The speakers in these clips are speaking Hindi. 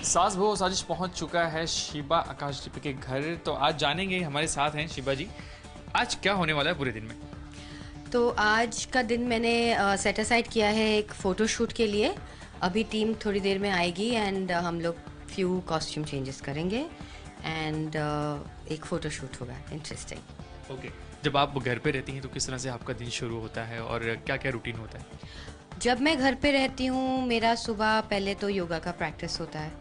सास बहू साजिश पहुंच चुका है शिबा आकाशदीप के घर। तो आज जानेंगे, हमारे साथ हैं शिबा जी। आज क्या होने वाला है पूरे दिन में? तो आज का दिन मैंने सेट असाइड किया है एक फ़ोटो शूट के लिए। अभी टीम थोड़ी देर में आएगी एंड हम लोग फ्यू कॉस्ट्यूम चेंजेस करेंगे एंड एक फ़ोटो शूट होगा इंटरेस्टिंग। ओके। जब आप घर पे रहती हैं तो किस तरह से आपका दिन शुरू होता है और क्या क्या रूटीन होता है? जब मैं घर पे रहती हूँ मेरा सुबह पहले तो योगा का प्रैक्टिस होता है,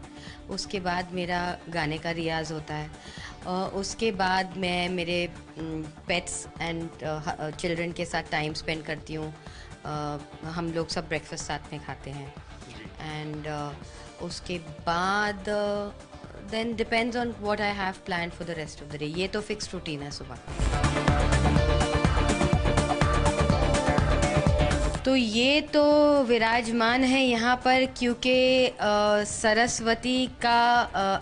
उसके बाद मेरा गाने का रियाज़ होता है, उसके बाद मैं मेरे पेट्स एंड चिल्ड्रन के साथ टाइम स्पेंड करती हूँ। हम लोग सब ब्रेकफास्ट साथ में खाते हैं एंड उसके बाद then depends on what I have plan for the rest of the day. ये तो फिक्स रूटीन है सुबह। तो ये तो विराजमान है यहाँ पर क्योंकि सरस्वती का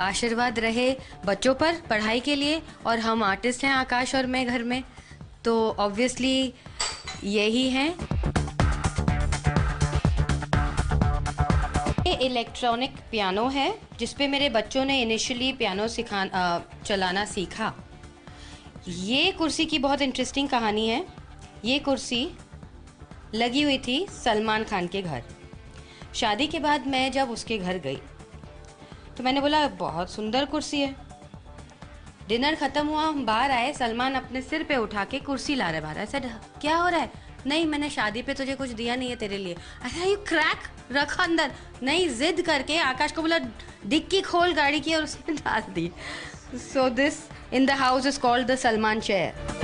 आशीर्वाद रहे बच्चों पर पढ़ाई के लिए, और हम आर्टिस्ट हैं आकाश और मैं घर में, तो ऑब्वियसली यही हैं। ये इलेक्ट्रॉनिक पियानो है जिसपे मेरे बच्चों ने इनिशियली पियानो चलाना सीखा। ये कुर्सी की बहुत इंटरेस्टिंग कहानी है। ये कुर्सी लगी हुई थी सलमान खान के घर। शादी के बाद मैं जब उसके घर गई तो मैंने बोला बहुत सुंदर कुर्सी है। डिनर ख़त्म हुआ, हम बाहर आए, सलमान अपने सिर पे उठा के कुर्सी ला रहे बाहर। ऐसा क्या हो रहा है? नहीं, मैंने शादी पे तुझे कुछ दिया नहीं है तेरे लिए। अरे यू क्रैक, रखा अंदर। नहीं, जिद करके आकाश को बोला डिक्की खोल गाड़ी की और उसने डाल दी। So this in the house is called the Salman chair.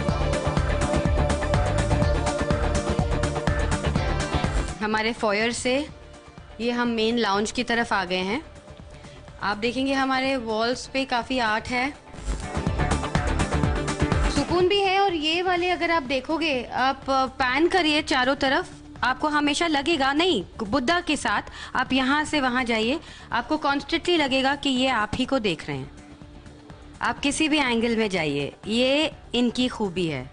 हमारे फॉयर से ये हम मेन लाउंज की तरफ आ गए हैं। आप देखेंगे हमारे वॉल्स पे काफ़ी आर्ट है, सुकून भी है। और ये वाले अगर आप देखोगे, आप पैन करिए चारों तरफ, आपको हमेशा लगेगा, नहीं बुद्धा के साथ आप यहाँ से वहाँ जाइए, आपको कॉन्स्टेंटली लगेगा कि ये आप ही को देख रहे हैं। आप किसी भी एंगल में जाइए, ये इनकी खूबी है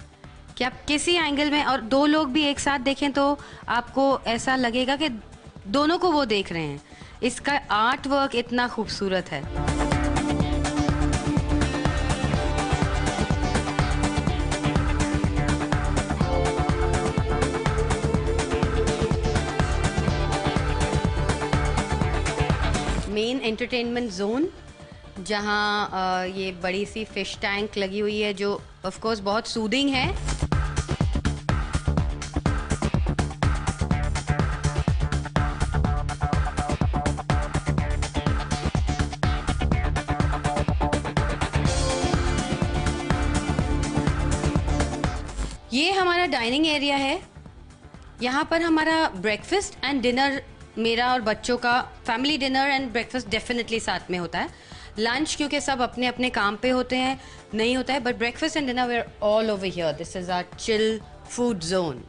कि आप किसी एंगल में और दो लोग भी एक साथ देखें तो आपको ऐसा लगेगा कि दोनों को वो देख रहे हैं। इसका आर्ट वर्क इतना खूबसूरत है। मेन एंटरटेनमेंट जोन, जहाँ ये बड़ी सी फिश टैंक लगी हुई है जो ऑफ कोर्स बहुत सूदिंग है। ये हमारा डाइनिंग एरिया है। यहाँ पर हमारा ब्रेकफास्ट एंड डिनर, मेरा और बच्चों का family dinner and breakfast definitely साथ में होता है। लंच क्योंकि सब अपने अपने काम पे होते हैं नहीं होता है, but breakfast and dinner we are all over here. This is our chill food zone.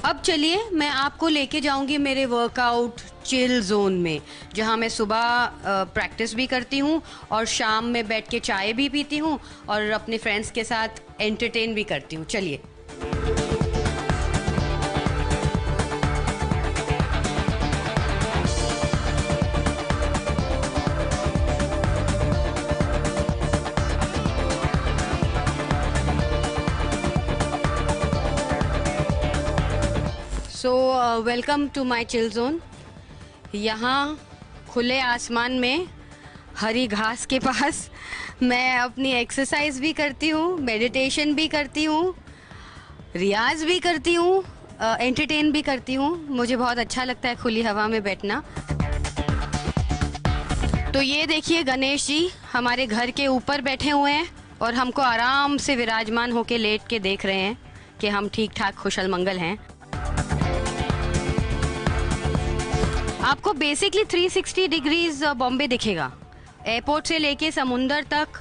अब चलिए मैं आपको लेके जाऊंगी मेरे वर्कआउट चिल जोन में, जहां मैं सुबह प्रैक्टिस भी करती हूं और शाम में बैठ के चाय भी पीती हूं और अपने फ्रेंड्स के साथ एंटरटेन भी करती हूं। चलिए। So welcome to my chill zone. यहाँ खुले आसमान में हरी घास के पास मैं अपनी एक्सरसाइज भी करती हूँ, मेडिटेशन भी करती हूँ, रियाज भी करती हूँ एंटरटेन भी करती हूँ, मुझे बहुत अच्छा लगता है खुली हवा में बैठना। तो ये देखिए गणेश जी हमारे घर के ऊपर बैठे हुए हैं और हमको आराम से विराजमान होके लेट के देख रहे हैं कि हम ठीक ठाक कुशल मंगल हैं। आपको बेसिकली 360 डिग्रीज बॉम्बे दिखेगा, एयरपोर्ट से लेके समुंदर तक,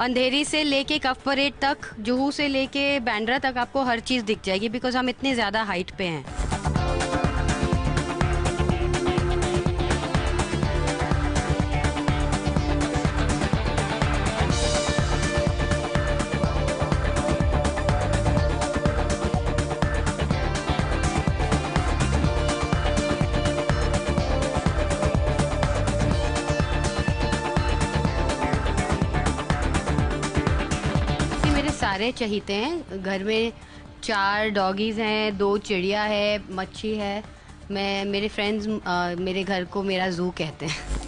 अंधेरी से लेके कफ परेड तक, जुहू से लेके बांद्रा तक आपको हर चीज़ दिख जाएगी, बिकॉज हम इतने ज़्यादा हाइट पे हैं। सारे चहीते हैं घर में, 4 डॉगीज़ हैं, 2 चिड़िया है, मच्छी है। मेरे फ्रेंड्स मेरे घर को मेरा ज़ू कहते हैं।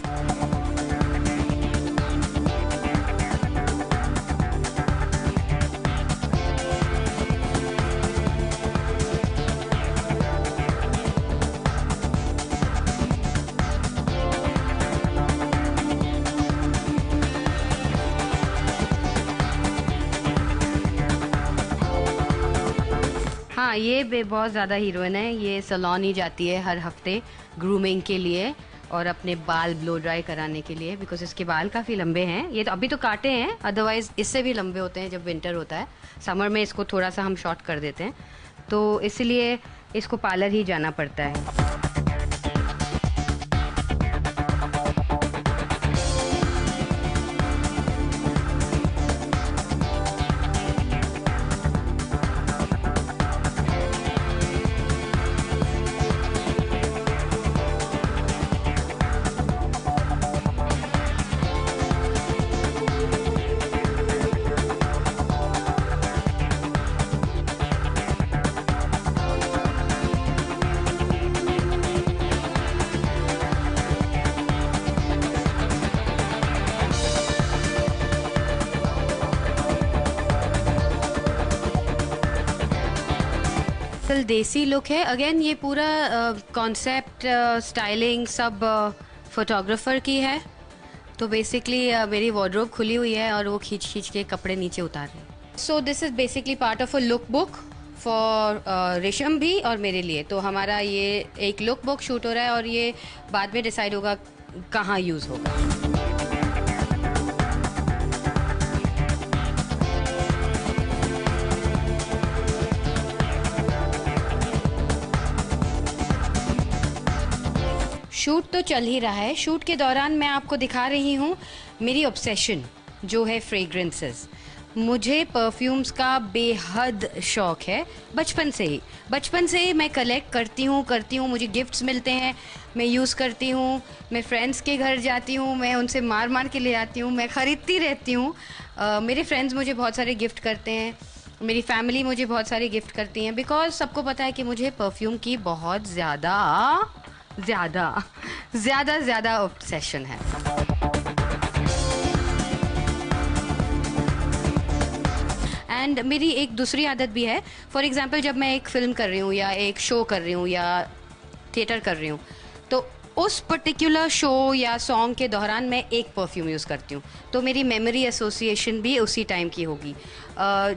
हाँ, ये बहुत ज़्यादा हीरोइन है। ये सैलून ही जाती है हर हफ्ते ग्रूमिंग के लिए और अपने बाल ब्लो ड्राई कराने के लिए, बिकॉज इसके बाल काफ़ी लंबे हैं। ये तो अभी तो काटे हैं, अदरवाइज़ इससे भी लंबे होते हैं जब विंटर होता है। समर में इसको थोड़ा सा हम शॉर्ट कर देते हैं, तो इसलिए इसको पार्लर ही जाना पड़ता है। देसी लुक है। अगेन ये पूरा कॉन्सेप्ट स्टाइलिंग सब फोटोग्राफर की है। तो बेसिकली मेरी वार्डरोब खुली हुई है और वो खींच खींच के कपड़े नीचे उतार रहे हैं। So this is basically part of a look book for रेशम भी और मेरे लिए। तो हमारा ये एक लुक बुक शूट हो रहा है और ये बाद में डिसाइड होगा कहाँ यूज़ होगा। शूट तो चल ही रहा है। शूट के दौरान मैं आपको दिखा रही हूँ मेरी ऑब्सेशन जो है फ्रेग्रेंसेस। मुझे परफ्यूम्स का बेहद शौक़ है बचपन से ही मैं कलेक्ट करती हूँ। मुझे गिफ्ट्स मिलते हैं, मैं यूज़ करती हूँ। मैं फ्रेंड्स के घर जाती हूँ, मैं उनसे मार के ले आती हूँ, मैं ख़रीदती रहती हूँ। मेरे फ्रेंड्स मुझे बहुत सारे गिफ्ट करते हैं, मेरी फैमिली मुझे बहुत सारे गिफ्ट करती हैं, बिकॉज सबको पता है कि मुझे परफ्यूम की बहुत ज़्यादा ऑब्सेशन है। एंड मेरी एक दूसरी आदत भी है। फॉर एग्जांपल जब मैं एक फिल्म कर रही हूँ या एक शो कर रही हूँ या थिएटर कर रही हूँ, तो उस पर्टिकुलर शो या सॉन्ग के दौरान मैं एक परफ्यूम यूज़ करती हूँ, तो मेरी मेमोरी एसोसिएशन भी उसी टाइम की होगी।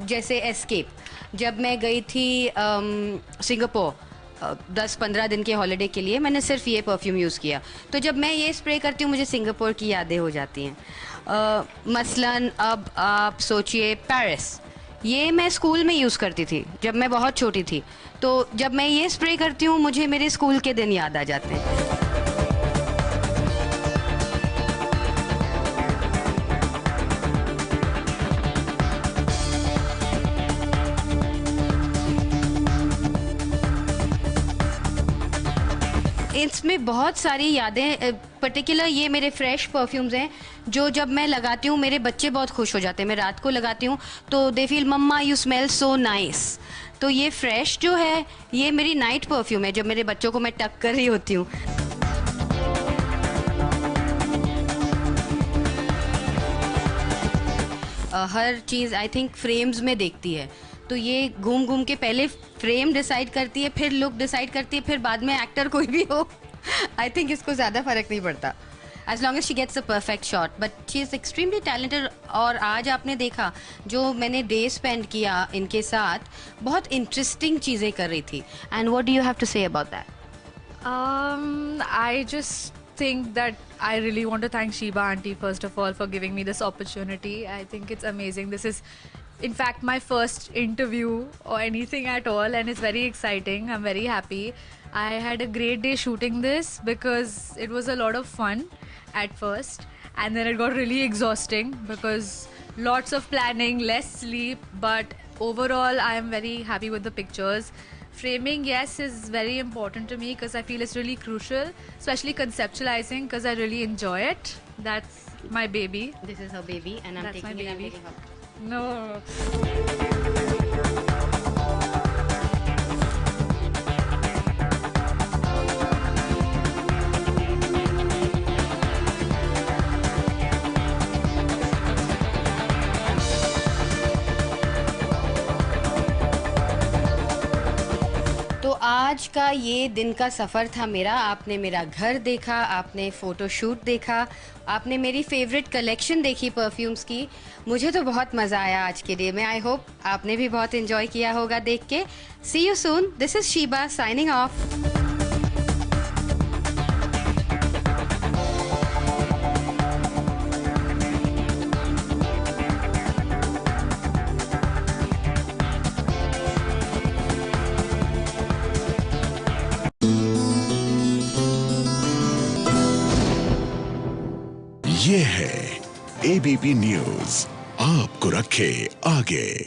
जैसे एस्केप, जब मैं गई थी सिंगापुर 10-15 दिन के हॉलिडे के लिए, मैंने सिर्फ ये परफ्यूम यूज़ किया। तो जब मैं ये स्प्रे करती हूँ मुझे सिंगापुर की यादें हो जाती हैं। मसलन अब आप सोचिए पेरिस, ये मैं स्कूल में यूज़ करती थी जब मैं बहुत छोटी थी। तो जब मैं ये स्प्रे करती हूँ मुझे मेरे स्कूल के दिन याद आ जाते हैं। इसमें बहुत सारी यादें, पर्टिकुलर ये मेरे फ्रेश परफ्यूम्स हैं जो जब मैं लगाती हूँ मेरे बच्चे बहुत खुश हो जाते हैं। मैं रात को लगाती हूँ तो they feel mamma you smell so nice. तो ये फ्रेश जो है ये मेरी नाइट परफ्यूम है, जब मेरे बच्चों को मैं टक कर रही होती हूँ। हर चीज़ आई थिंक फ्रेम्स में देखती है, तो ये घूम घूम के पहले फ्रेम डिसाइड करती है, फिर लुक डिसाइड करती है, फिर बाद में एक्टर कोई भी हो आई थिंक इसको ज़्यादा फर्क नहीं पड़ता, as long as she gets a perfect shot, but she is extremely talented. और आज आपने देखा जो मैंने डे स्पेंड किया इनके साथ, बहुत इंटरेस्टिंग चीज़ें कर रही थी। And what do you have to say about that? I just think that I really want to thank Sheba auntie first of all for giving me this opportunity. I think it's amazing. This is in fact my first interview or anything at all, and it's very exciting. I'm very happy. I had a great day shooting this because it was a lot of fun at first, and then it got really exhausting because lots of planning, less sleep, but overall I am very happy with the pictures. Framing, yes, is very important to me because I feel it's really crucial, especially conceptualizing because I really enjoy it. That's my baby. This is her baby and I am That's my taking it, I am baby. Taking No. तो आज का ये दिन का सफ़र था मेरा। आपने मेरा घर देखा, आपने फ़ोटोशूट देखा, आपने मेरी फेवरेट कलेक्शन देखी परफ्यूम्स की। मुझे तो बहुत मज़ा आया आज के डे में। आई होप आपने भी बहुत इन्जॉय किया होगा देख के। See you soon, this is Sheeba signing off. ये है एबीपी न्यूज़, आपको रखे आगे।